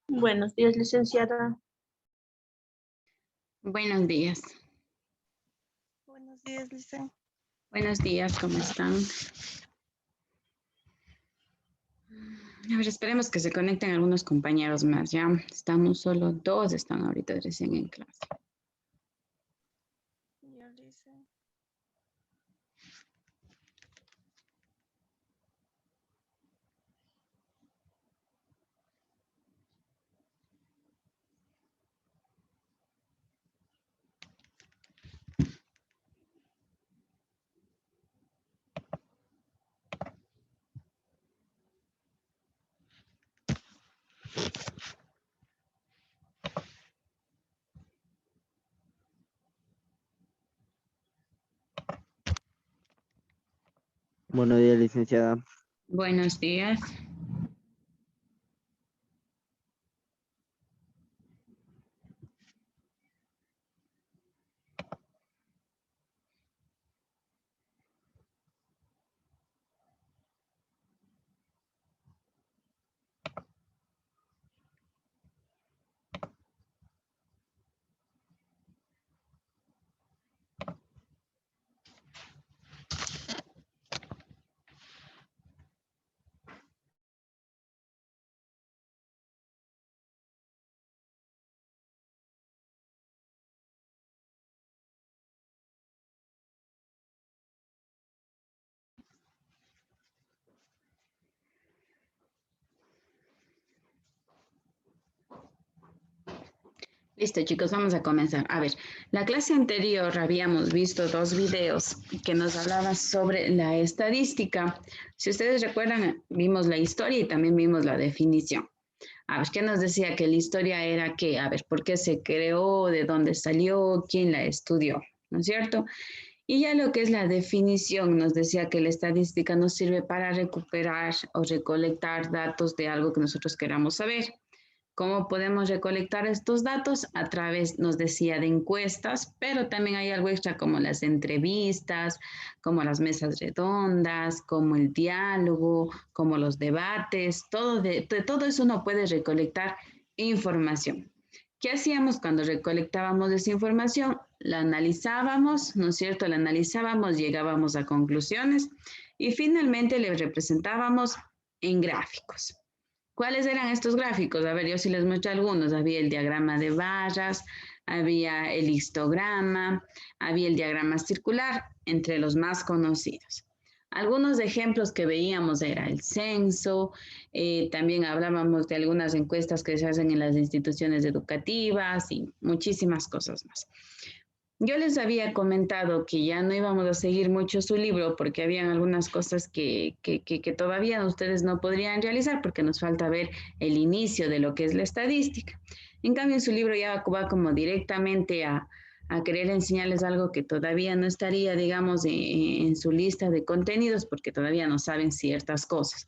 Buenos días, licenciada. Buenos días. Buenos días, Lice. Buenos días, ¿cómo están? A ver, esperemos que se conecten algunos compañeros más, ¿ya? Estamos solo dos, están ahorita recién en clase. Ya, Lice. Buenos días, licenciada. Buenos días. Listo, chicos, vamos a comenzar. A ver, la clase anterior habíamos visto dos videos que nos hablaban sobre la estadística. Si ustedes recuerdan, vimos la historia y también vimos la definición. A ver, ¿qué nos decía? Que la historia era que, a ver, ¿por qué se creó? ¿De dónde salió? ¿Quién la estudió? ¿No es cierto? Y ya lo que es la definición nos decía que la estadística nos sirve para recuperar o recolectar datos de algo que nosotros queramos saber. ¿Cómo podemos recolectar estos datos? A través, nos decía, de encuestas, pero también hay algo extra como las entrevistas, como las mesas redondas, como el diálogo, como los debates, de todo eso uno puede recolectar información. ¿Qué hacíamos cuando recolectábamos esa información? La analizábamos, ¿no es cierto? La analizábamos, llegábamos a conclusiones y finalmente le representábamos en gráficos. ¿Cuáles eran estos gráficos? A ver, yo sí les muestro algunos. Había el diagrama de barras, había el histograma, había el diagrama circular, entre los más conocidos. Algunos ejemplos que veíamos era el censo, también hablábamos de algunas encuestas que se hacen en las instituciones educativas y muchísimas cosas más. Yo les había comentado que ya no íbamos a seguir mucho su libro porque habían algunas cosas que todavía ustedes no podrían realizar porque nos falta ver el inicio de lo que es la estadística. En cambio, en su libro ya va como directamente a querer enseñarles algo que todavía no estaría, digamos, en su lista de contenidos porque todavía no saben ciertas cosas.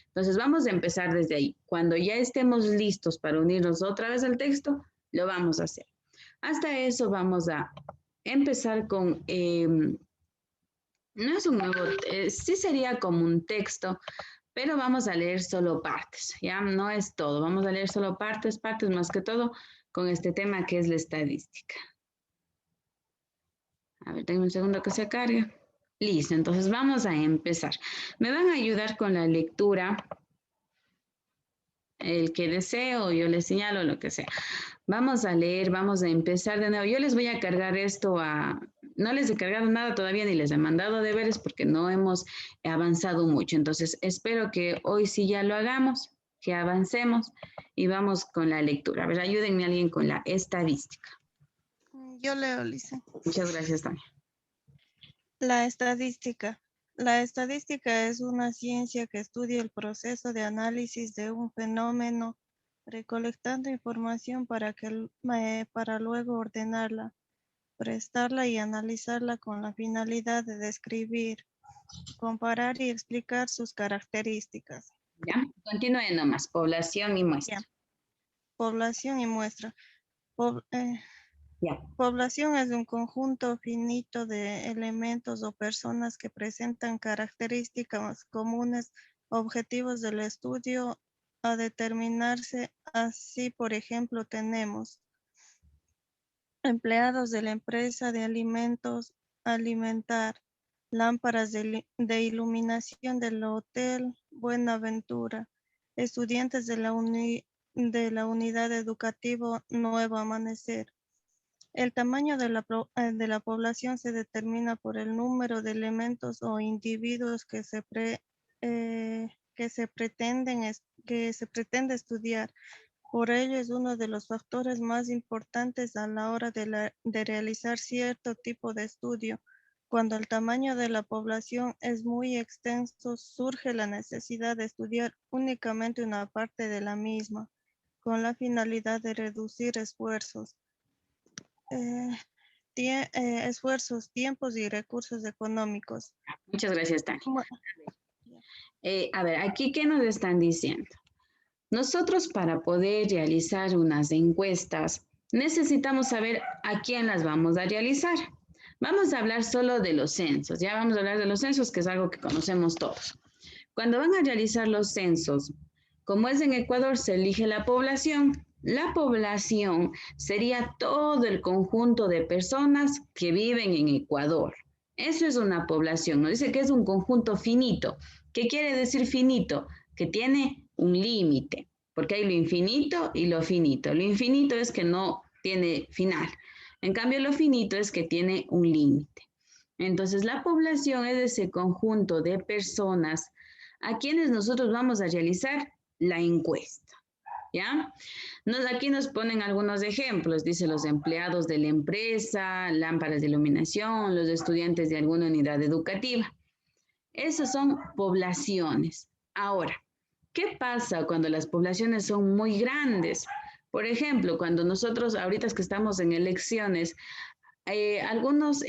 Entonces, vamos a empezar desde ahí. Cuando ya estemos listos para unirnos otra vez al texto, lo vamos a hacer. Hasta eso vamos a empezar con, no es un nuevo, sí sería como un texto, pero vamos a leer solo partes, ¿ya? No es todo, vamos a leer solo partes más que todo con este tema que es la estadística. A ver, tengo un segundo que se cargue. Listo, entonces vamos a empezar. Me van a ayudar con la lectura, el que deseo, yo les señalo lo que sea. Vamos a leer, vamos a empezar de nuevo. Yo les voy a cargar esto a... No les he cargado nada todavía ni les he mandado deberes porque no hemos avanzado mucho. Entonces, espero que hoy sí ya lo hagamos, que avancemos y vamos con la lectura. A ver, ayúdenme a alguien con la estadística. Yo leo, Lice. Muchas gracias, Tania. La estadística. La estadística es una ciencia que estudia el proceso de análisis de un fenómeno, recolectando información para luego ordenarla, prestarla y analizarla con la finalidad de describir, comparar y explicar sus características. ¿Ya? Continúen nomás. Población y muestra. Ya. Población y muestra. Ya. Población es un conjunto finito de elementos o personas que presentan características comunes, objetivos del estudio a determinarse así. Por ejemplo, tenemos empleados de la empresa de alimentos alimentar, lámparas de iluminación del Hotel Buenaventura, estudiantes de la unidad educativa Nuevo Amanecer. El tamaño de la población se determina por el número de elementos o individuos que se pretende estudiar. Por ello es uno de los factores más importantes a la hora de realizar cierto tipo de estudio. Cuando el tamaño de la población es muy extenso, surge la necesidad de estudiar únicamente una parte de la misma, con la finalidad de reducir esfuerzos, tiempos y recursos económicos. Muchas gracias, Tani. Bueno, A ver, aquí, ¿qué nos están diciendo? Nosotros para poder realizar unas encuestas necesitamos saber a quién las vamos a realizar. Vamos a hablar solo de los censos. Ya vamos a hablar de los censos, que es algo que conocemos todos. Cuando van a realizar los censos, como es en Ecuador, se elige la población. La población sería todo el conjunto de personas que viven en Ecuador. Eso es una población. Nos dice que es un conjunto finito. ¿Qué quiere decir finito? Que tiene un límite, porque hay lo infinito y lo finito. Lo infinito es que no tiene final. En cambio, lo finito es que tiene un límite. Entonces, la población es ese conjunto de personas a quienes nosotros vamos a realizar la encuesta, ¿ya? Aquí nos ponen algunos ejemplos, dice los empleados de la empresa, lámparas de iluminación, los estudiantes de alguna unidad educativa. Esas son poblaciones. Ahora, ¿qué pasa cuando las poblaciones son muy grandes? Por ejemplo, cuando nosotros, ahorita que estamos en elecciones, algunos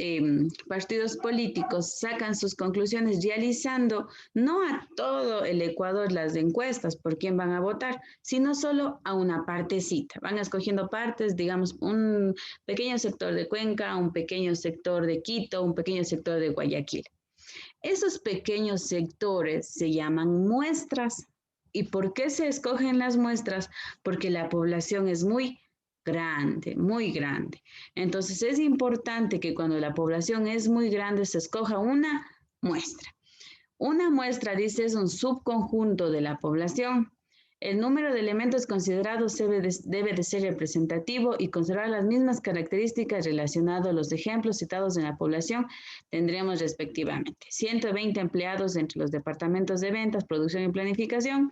partidos políticos sacan sus conclusiones realizando no a todo el Ecuador las encuestas por quién van a votar, sino solo a una partecita. Van escogiendo partes, digamos, un pequeño sector de Cuenca, un pequeño sector de Quito, un pequeño sector de Guayaquil. Esos pequeños sectores se llaman muestras. ¿Y por qué se escogen las muestras? Porque la población es muy grande, muy grande. Entonces es importante que cuando la población es muy grande se escoja una muestra. Una muestra, dice, es un subconjunto de la población. El número de elementos considerados debe de ser representativo y conservar las mismas características relacionadas a los ejemplos citados en la población tendremos respectivamente 120 empleados entre los departamentos de ventas, producción y planificación,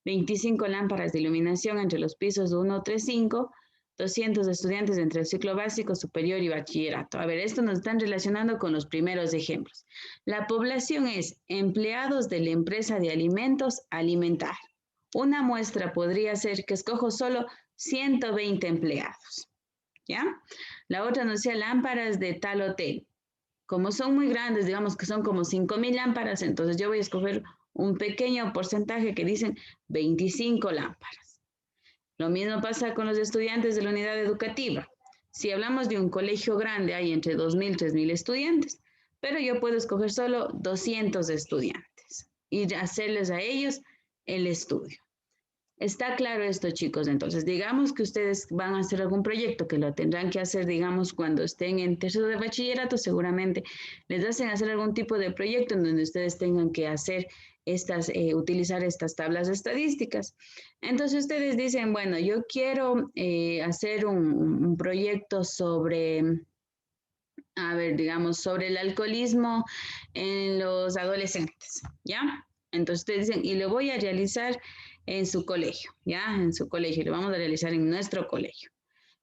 25 lámparas de iluminación entre los pisos 1, 3, 5, 200 estudiantes entre el ciclo básico, superior y bachillerato. A ver, esto nos están relacionando con los primeros ejemplos. La población es empleados de la empresa de alimentos alimentar. Una muestra podría ser que escojo solo 120 empleados, ¿ya? La otra nos decía lámparas de tal hotel. Como son muy grandes, digamos que son como 5,000 lámparas, entonces yo voy a escoger un pequeño porcentaje que dicen 25 lámparas. Lo mismo pasa con los estudiantes de la unidad educativa. Si hablamos de un colegio grande, hay entre 2,000 y 3,000 estudiantes, pero yo puedo escoger solo 200 estudiantes y hacerles a ellos el estudio. ¿Está claro esto, chicos? Entonces, digamos que ustedes van a hacer algún proyecto que lo tendrán que hacer, digamos, cuando estén en tercero de bachillerato, seguramente les hacen hacer algún tipo de proyecto en donde ustedes tengan que hacer utilizar estas tablas estadísticas. Entonces, ustedes dicen, bueno, yo quiero hacer un proyecto sobre, a ver, digamos, sobre el alcoholismo en los adolescentes, ¿ya? Entonces, ustedes dicen, y lo voy a realizar en su colegio, ¿ya? En su colegio, lo vamos a realizar en nuestro colegio.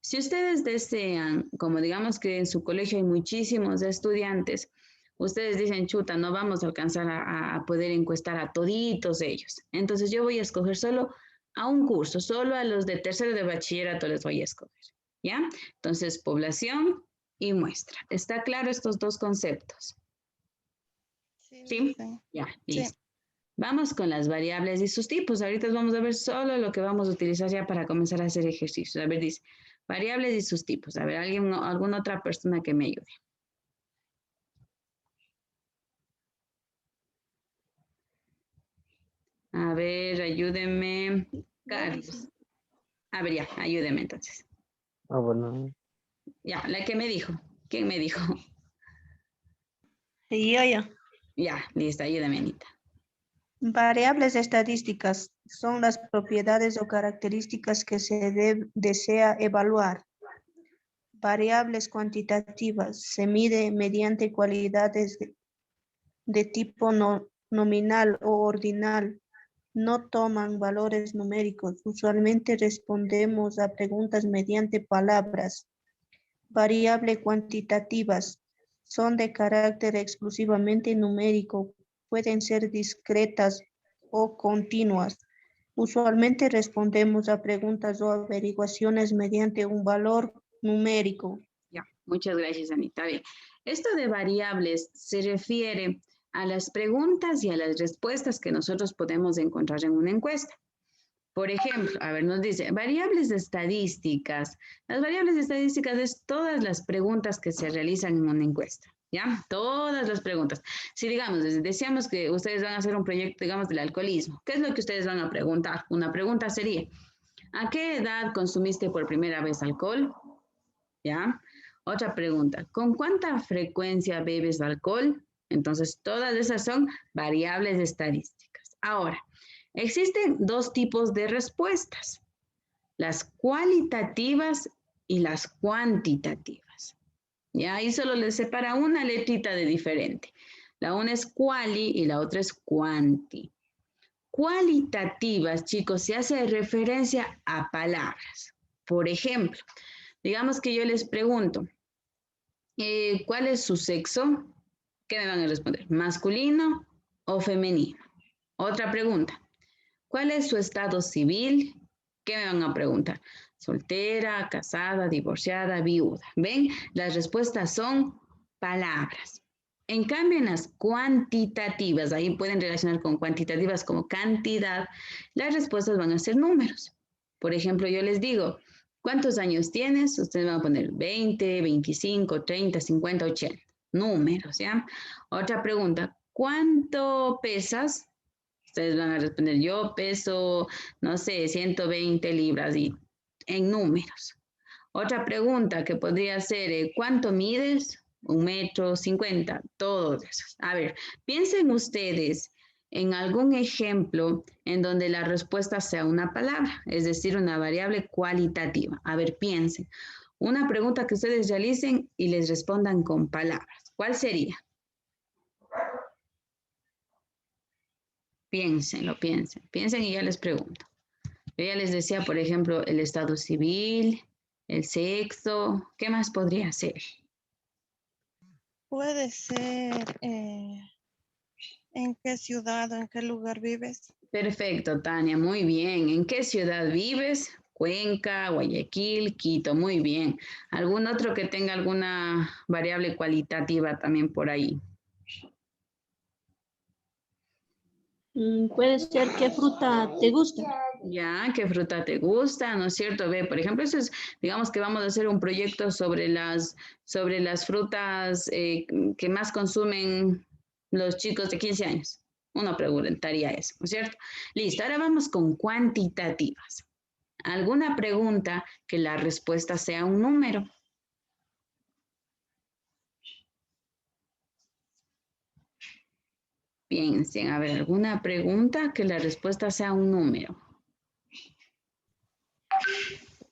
Si ustedes desean, como digamos que en su colegio hay muchísimos estudiantes, ustedes dicen, chuta, no vamos a alcanzar a poder encuestar a toditos ellos. Entonces yo voy a escoger solo a un curso, solo a los de tercero de bachillerato les voy a escoger, ¿ya? Entonces, población y muestra. ¿Está claro estos dos conceptos? sí, ¿Sí? Ya, listo. Sí. Vamos con las variables y sus tipos. Ahorita vamos a ver solo lo que vamos a utilizar ya para comenzar a hacer ejercicios. A ver, dice, variables y sus tipos. A ver, alguna otra persona que me ayude. A ver, ayúdenme. Carlos. A ver, ya, ayúdenme entonces. Ah, bueno. Ya, la que me dijo. ¿Quién me dijo? Yo. Ya, listo, ayúdame, Anita. Variables estadísticas son las propiedades o características que se desea evaluar. Variables cuantitativas se mide mediante cualidades de tipo nominal o ordinal. No toman valores numéricos. Usualmente respondemos a preguntas mediante palabras. Variables cuantitativas son de carácter exclusivamente numérico. Pueden ser discretas o continuas. Usualmente respondemos a preguntas o averiguaciones mediante un valor numérico. Ya, muchas gracias, Anita. Bien, esto de variables se refiere a las preguntas y a las respuestas que nosotros podemos encontrar en una encuesta. Por ejemplo, a ver, nos dice, variables estadísticas. Las variables estadísticas es todas las preguntas que se realizan en una encuesta, ¿ya? Todas las preguntas. Si, digamos, decíamos que ustedes van a hacer un proyecto, digamos, del alcoholismo, ¿qué es lo que ustedes van a preguntar? Una pregunta sería, ¿a qué edad consumiste por primera vez alcohol? ¿Ya? Otra pregunta, ¿con cuánta frecuencia bebes alcohol? Entonces, todas esas son variables estadísticas. Ahora, existen dos tipos de respuestas, las cualitativas y las cuantitativas. Ya ahí solo les separa una letrita de diferente. La una es quali y la otra es cuanti. Cualitativas, chicos, se hace referencia a palabras. Por ejemplo, digamos que yo les pregunto, ¿cuál es su sexo? ¿Qué me van a responder? ¿Masculino o femenino? Otra pregunta. ¿Cuál es su estado civil? ¿Qué me van a preguntar? Soltera, casada, divorciada, viuda. ¿Ven? Las respuestas son palabras. En cambio, en las cuantitativas, ahí pueden relacionar con cuantitativas como cantidad, las respuestas van a ser números. Por ejemplo, yo les digo, ¿cuántos años tienes? Ustedes van a poner 20, 25, 30, 50, 80. Números, ¿ya? Otra pregunta, ¿cuánto pesas? Ustedes van a responder, yo peso, no sé, 120 libras y en números. Otra pregunta que podría ser, ¿cuánto mides? 1,50 m, todos esos. A ver, piensen ustedes en algún ejemplo en donde la respuesta sea una palabra, es decir, una variable cualitativa. A ver, piensen. Una pregunta que ustedes realicen y les respondan con palabras. ¿Cuál sería? Piénsenlo, piensen y ya les pregunto. Yo ya les decía, por ejemplo, el estado civil, el sexo, ¿qué más podría ser? Puede ser en qué ciudad o en qué lugar vives. Perfecto, Tania, muy bien. ¿En qué ciudad vives? Cuenca, Guayaquil, Quito, muy bien. ¿Algún otro que tenga alguna variable cualitativa también por ahí? Puede ser qué fruta te gusta. Ya, ¿qué fruta te gusta? ¿No es cierto? Ve, por ejemplo, eso es, digamos que vamos a hacer un proyecto sobre las frutas que más consumen los chicos de 15 años. Uno preguntaría eso, ¿no es cierto? Listo, ahora vamos con cuantitativas. ¿Alguna pregunta que la respuesta sea un número? Piensen, a ver, ¿alguna pregunta que la respuesta sea un número?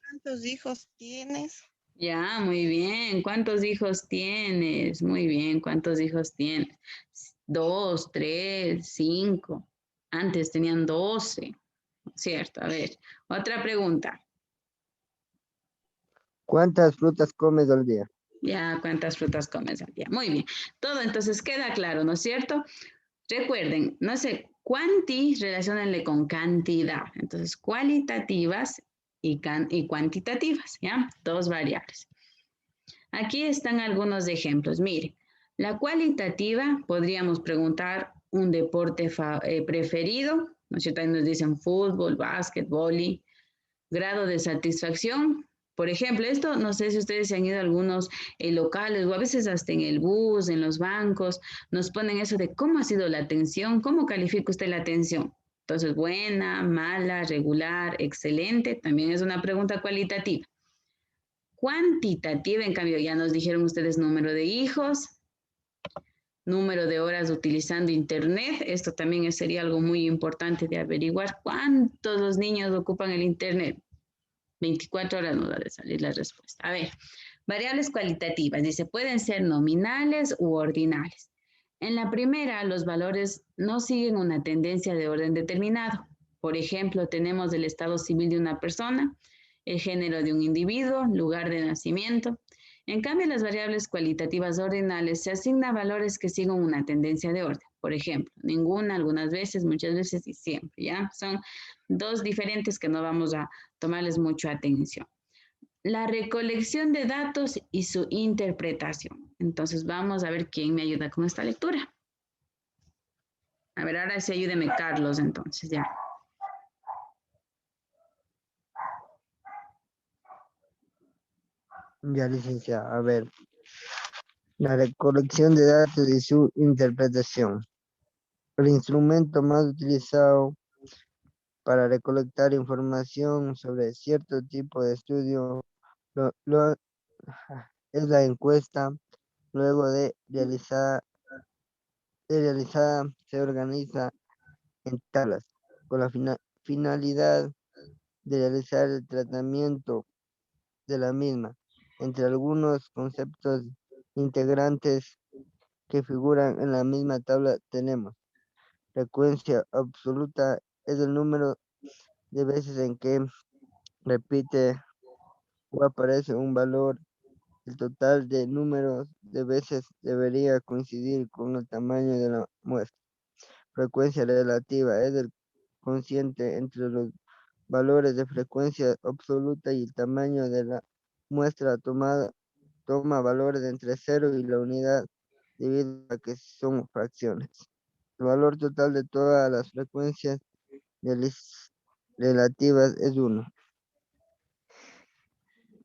¿Cuántos hijos tienes? Ya, muy bien. ¿Cuántos hijos tienes? Muy bien, ¿cuántos hijos tienes? 2, 3, 5. Antes tenían 12. Cierto, a ver. Otra pregunta. ¿Cuántas frutas comes al día? Ya, ¿cuántas frutas comes al día? Muy bien. Todo entonces queda claro, ¿no es cierto? Recuerden, no sé, cuanti, relaciónenle con cantidad. Entonces, cualitativas y cuantitativas, ¿ya? Dos variables. Aquí están algunos ejemplos. Mire, la cualitativa podríamos preguntar un deporte preferido, ¿no es cierto? Ahí nos dicen fútbol, básquet, vóley, grado de satisfacción. Por ejemplo, esto no sé si ustedes se han ido a algunos locales o a veces hasta en el bus, en los bancos, nos ponen eso de cómo ha sido la atención, cómo califica usted la atención. Entonces, buena, mala, regular, excelente, también es una pregunta cualitativa. Cuantitativa, en cambio, ya nos dijeron ustedes número de hijos, número de horas utilizando internet. Esto también sería algo muy importante de averiguar. ¿Cuántos los niños ocupan el internet? 24 horas nos va a salir la respuesta. A ver, variables cualitativas. Dice, pueden ser nominales u ordinales. En la primera, los valores no siguen una tendencia de orden determinado. Por ejemplo, tenemos el estado civil de una persona, el género de un individuo, lugar de nacimiento. En cambio, las variables cualitativas ordinales se asignan valores que siguen una tendencia de orden. Por ejemplo, ninguna, algunas veces, muchas veces y siempre, ¿ya? Son dos diferentes que no vamos a tomarles mucha atención. La recolección de datos y su interpretación. Entonces, vamos a ver quién me ayuda con esta lectura. A ver, ahora sí ayúdeme Carlos, entonces, ya. Ya, licenciada. A ver, la recolección de datos y su interpretación. El instrumento más utilizado para recolectar información sobre cierto tipo de estudio es la encuesta. Luego de realizada se organiza en tablas con la finalidad de realizar el tratamiento de la misma. Entre algunos conceptos integrantes que figuran en la misma tabla tenemos: frecuencia absoluta es el número de veces en que repite o aparece un valor. El total de números de veces debería coincidir con el tamaño de la muestra. Frecuencia relativa es el cociente entre los valores de frecuencia absoluta y el tamaño de la muestra tomada. Toma valores entre 0 y la unidad debido a que son fracciones. El valor total de todas las frecuencias relativas es 1.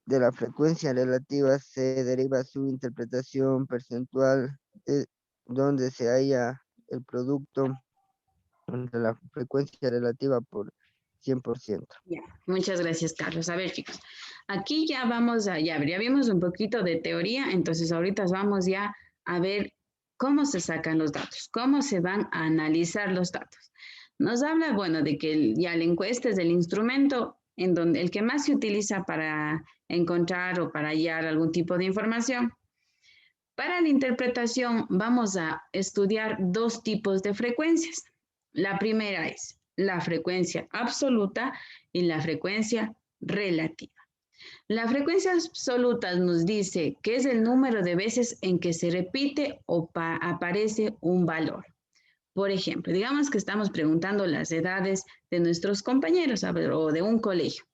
De la frecuencia relativa se deriva su interpretación percentual, donde se halla el producto entre la frecuencia relativa por 100%. Ya, muchas gracias, Carlos. A ver, chicos, aquí ya vamos a, ya vimos un poquito de teoría, entonces ahorita vamos ya a ver cómo se sacan los datos, cómo se van a analizar los datos. Nos habla, bueno, de que ya la encuesta es el instrumento en donde el que más se utiliza para encontrar o para hallar algún tipo de información. Para la interpretación vamos a estudiar dos tipos de frecuencias. La primera es la frecuencia absoluta y la frecuencia relativa. La frecuencia absoluta nos dice que es el número de veces en que se repite o aparece un valor. Por ejemplo, digamos que estamos preguntando las edades de nuestros compañeros o de un colegio.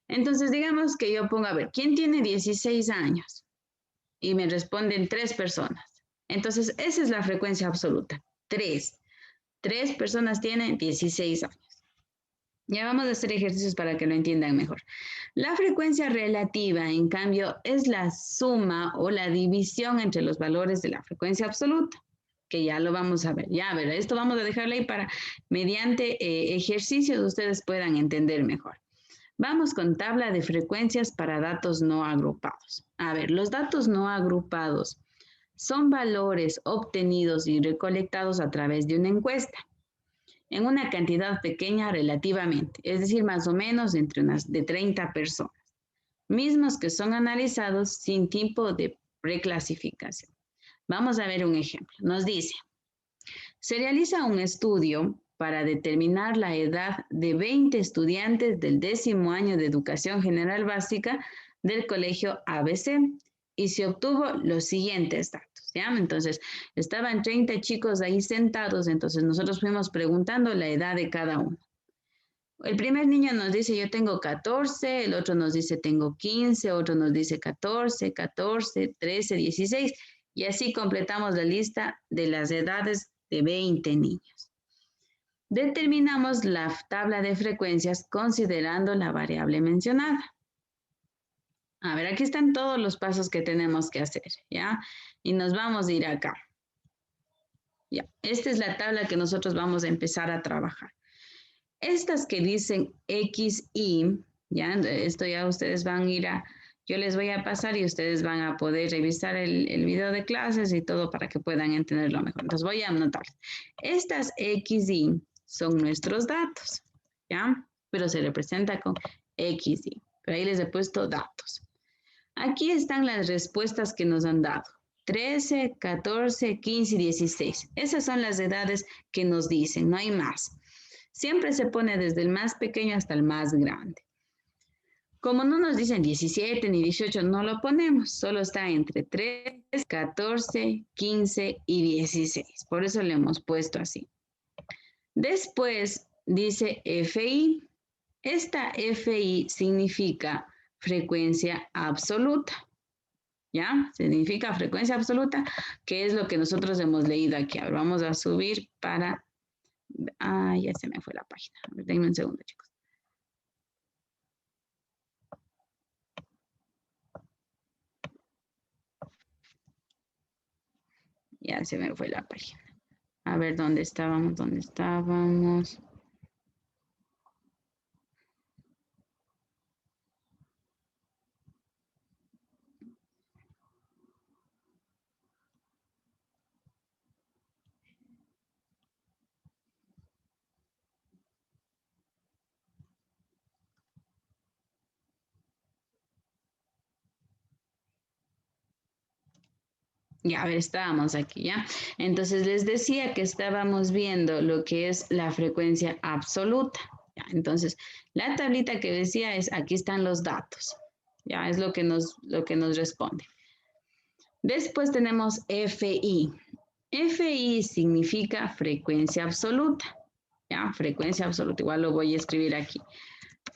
Entonces, digamos que yo pongo, a ver, ¿quién tiene 16 años? Y me responden 3 personas. Entonces, esa es la frecuencia absoluta, 3. 3 personas tienen 16 años. Ya vamos a hacer ejercicios para que lo entiendan mejor. La frecuencia relativa, en cambio, es la suma o la división entre los valores de la frecuencia absoluta, que ya lo vamos a ver. Ya, a ver, esto vamos a dejarlo ahí para, mediante ejercicios, ustedes puedan entender mejor. Vamos con tabla de frecuencias para datos no agrupados. A ver, los datos no agrupados son valores obtenidos y recolectados a través de una encuesta en una cantidad pequeña relativamente, es decir, más o menos entre unas de 30 personas, mismos que son analizados sin tipo de preclasificación. Vamos a ver un ejemplo. Nos dice, se realiza un estudio para determinar la edad de 20 estudiantes del 10º año de Educación General Básica del Colegio ABC y se obtuvo los siguientes datos, ¿ya? Entonces, estaban 30 chicos ahí sentados, entonces nosotros fuimos preguntando la edad de cada uno. El primer niño nos dice, yo tengo 14, el otro nos dice, tengo 15, otro nos dice 14, 14, 13, 16, y así completamos la lista de las edades de 20 niños. Determinamos la tabla de frecuencias considerando la variable mencionada. A ver, aquí están todos los pasos que tenemos que hacer, ¿ya? Y nos vamos a ir acá. Ya, esta es la tabla que nosotros vamos a empezar a trabajar. Estas que dicen X, Y, ya, esto ya ustedes van a ir a, yo les voy a pasar y ustedes van a poder revisar el video de clases y todo para que puedan entenderlo mejor. Entonces voy a anotar. Estas X, Y son nuestros datos, ¿ya? Pero se representa con X, Y. Pero ahí les he puesto datos. Aquí están las respuestas que nos han dado. 13, 14, 15 y 16. Esas son las edades que nos dicen, no hay más. Siempre se pone desde el más pequeño hasta el más grande. Como no nos dicen 17 ni 18, no lo ponemos. Solo está entre 13, 14, 15 y 16. Por eso le hemos puesto así. Después dice FI. Esta FI significa frecuencia absoluta. ¿Ya? Significa frecuencia absoluta, que es lo que nosotros hemos leído aquí. Ahora vamos a subir para... Ah, ya se me fue la página. A ver, denme un segundo, chicos. Ya se me fue la página. A ver, ¿dónde estábamos? ¿Dónde estábamos? Ya, a ver, estábamos aquí, ¿ya? Entonces les decía que estábamos viendo lo que es la frecuencia absoluta. ¿Ya? Entonces, la tablita que decía es, aquí están los datos. Ya, es lo que nos responde. Después tenemos FI. FI significa frecuencia absoluta. ¿Ya? Frecuencia absoluta. Igual lo voy a escribir aquí.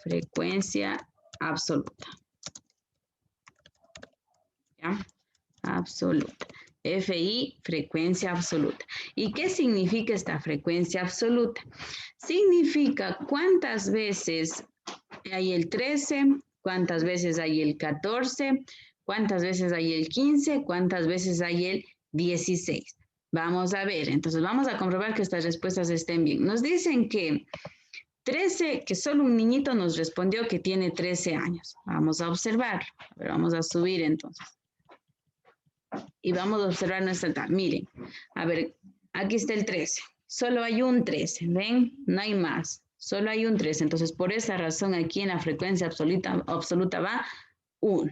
Frecuencia absoluta. ¿Ya? Absoluta. FI, frecuencia absoluta. ¿Y qué significa esta frecuencia absoluta? Significa cuántas veces hay el 13, cuántas veces hay el 14, cuántas veces hay el 15, cuántas veces hay el 16. Vamos a ver, entonces vamos a comprobar que estas respuestas estén bien. Nos dicen que 13, que solo un niñito nos respondió que tiene 13 años. Vamos a observar, vamos a subir entonces. Y vamos a observar nuestra tabla. Miren, a ver, aquí está el 13. Solo hay un 13, ¿ven? No hay más. Solo hay un 13. Entonces, por esa razón, aquí en la frecuencia absoluta va 1.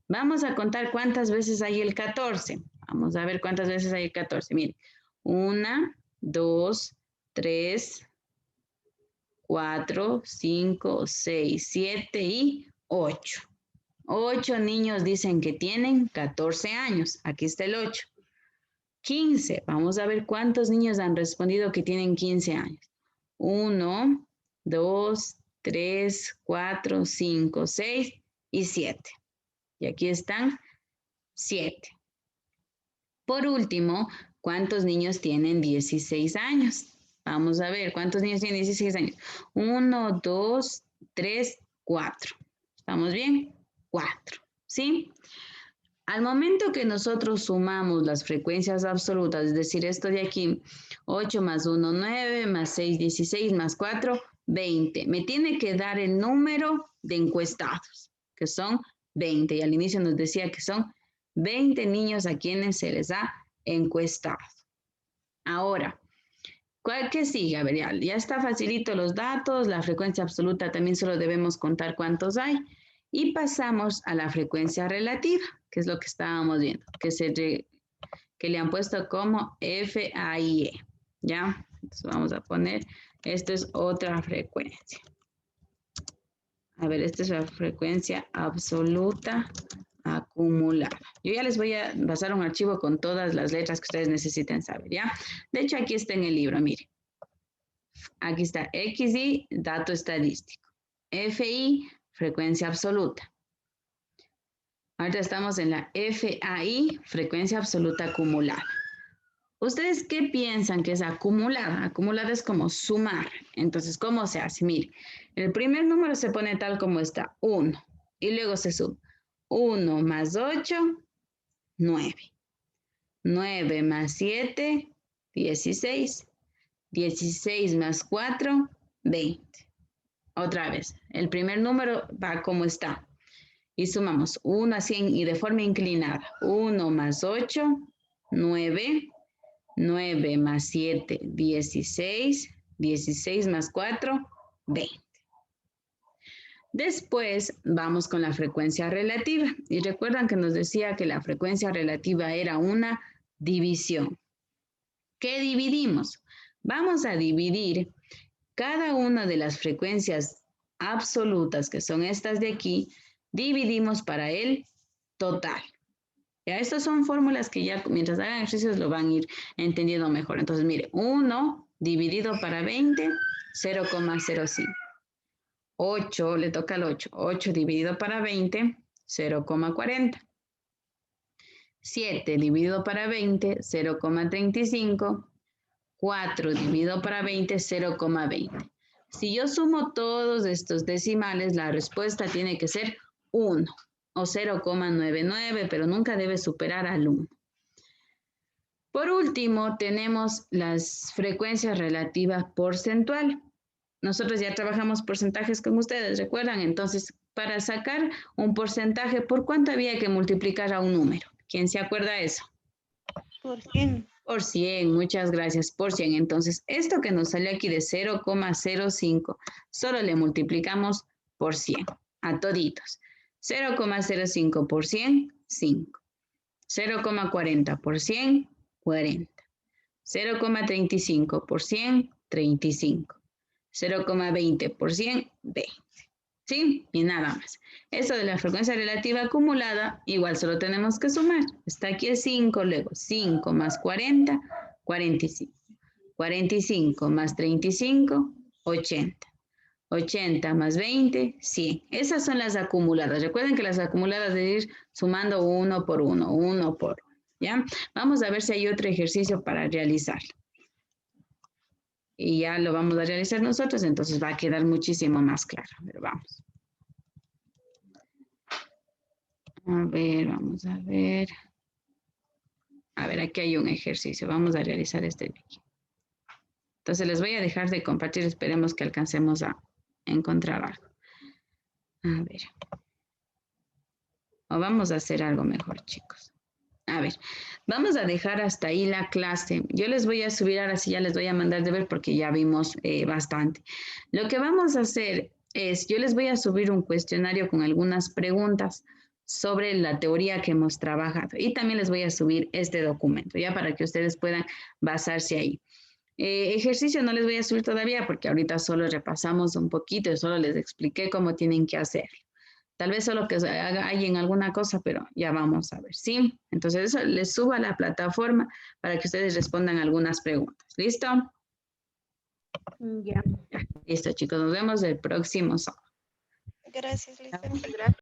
Vamos a contar cuántas veces hay el 14. Vamos a ver cuántas veces hay el 14. Miren, 1, 2, 3, 4, 5, 6, 7 y 8. 8 niños dicen que tienen 14 años. Aquí está el 8. 15. Vamos a ver cuántos niños han respondido que tienen 15 años. 1, 2, 3, 4, 5, 6 y 7. Y aquí están 7. Por último, ¿cuántos niños tienen 16 años? Vamos a ver, ¿cuántos niños tienen 16 años? 1, 2, 3, 4. ¿Estamos bien? 4, ¿sí? Al momento que nosotros sumamos las frecuencias absolutas, es decir, esto de aquí, 8 más 1, 9, más 6, 16, más 4, 20. Me tiene que dar el número de encuestados, que son 20. Y al inicio nos decía que son 20 niños a quienes se les ha encuestado. Ahora, ¿cuál que sigue? A ver, ya está facilito los datos, la frecuencia absoluta también solo debemos contar cuántos hay. Y pasamos a la frecuencia relativa, que es lo que estábamos viendo, que le han puesto como FAIE, ¿ya? Entonces vamos a poner, esto es otra frecuencia. A ver, esta es la frecuencia absoluta acumulada. Yo ya les voy a pasar un archivo con todas las letras que ustedes necesiten saber, ¿ya? De hecho, aquí está en el libro, miren. Aquí está XI, dato estadístico. FI, frecuencia absoluta. Ahorita estamos en la FAI, frecuencia absoluta acumulada. ¿Ustedes qué piensan que es acumulada? Acumulada es como sumar. Entonces, ¿cómo se hace? Mire, el primer número se pone tal como está, 1. Y luego se suma. 1 más 8, 9. 9 más 7, 16. 16 más 4, 20. Otra vez, el primer número va como está. Y sumamos 1 a 100 y de forma inclinada. 1 más 8, 9. 9 más 7, 16. 16 más 4, 20. Después vamos con la frecuencia relativa. Y recuerdan que nos decía que la frecuencia relativa era una división. ¿Qué dividimos? Vamos a dividir cada una de las frecuencias absolutas, que son estas de aquí, dividimos para el total. Ya, estas son fórmulas que ya mientras hagan ejercicios lo van a ir entendiendo mejor. Entonces, mire, 1 dividido para 20, 0,05. 8, le toca al 8. 8 dividido para 20, 0,40. 7 dividido para 20, 0,35. 4 dividido para 20, 0,20. Si yo sumo todos estos decimales, la respuesta tiene que ser 1 o 0,99, pero nunca debe superar al 1. Por último, tenemos las frecuencias relativas porcentuales. Nosotros ya trabajamos porcentajes con ustedes, ¿recuerdan? Entonces, para sacar un porcentaje, ¿por cuánto había que multiplicar a un número? ¿Quién se acuerda de eso? Por 100. Por 100, muchas gracias, por 100. Entonces, esto que nos sale aquí de 0,05, solo le multiplicamos por 100, a toditos. 0,05 por 100, 5. 0,40 por 100, 40. 0,35 por 100, 35. 0,20 por 100, 20. ¿Sí? Y nada más. Esto de la frecuencia relativa acumulada, igual solo tenemos que sumar. Está aquí el 5, luego 5 más 40, 45. 45 más 35, 80. 80 más 20, 100. Esas son las acumuladas. Recuerden que las acumuladas deben ir sumando uno por uno, uno por uno. ¿Ya? Vamos a ver si hay otro ejercicio para realizarlo. Y ya lo vamos a realizar nosotros, entonces va a quedar muchísimo más claro. Pero vamos. A ver, vamos a ver. A ver, aquí hay un ejercicio. Vamos a realizar este de aquí. Entonces les voy a dejar de compartir. Esperemos que alcancemos a encontrar algo. A ver. O vamos a hacer algo mejor, chicos. A ver, vamos a dejar hasta ahí la clase. Yo les voy a subir, ahora sí ya les voy a mandar de ver porque ya vimos bastante. Lo que vamos a hacer es, yo les voy a subir un cuestionario con algunas preguntas sobre la teoría que hemos trabajado. Y también les voy a subir este documento, ya para que ustedes puedan basarse ahí. Ejercicio no les voy a subir todavía porque ahorita solo repasamos un poquito y solo les expliqué cómo tienen que hacerlo. Tal vez solo que hay en alguna cosa, pero ya vamos a ver, ¿sí? Entonces eso les subo a la plataforma para que ustedes respondan algunas preguntas. ¿Listo? Ya. Listo, chicos. Nos vemos el próximo sábado. Gracias, Lisa. Gracias.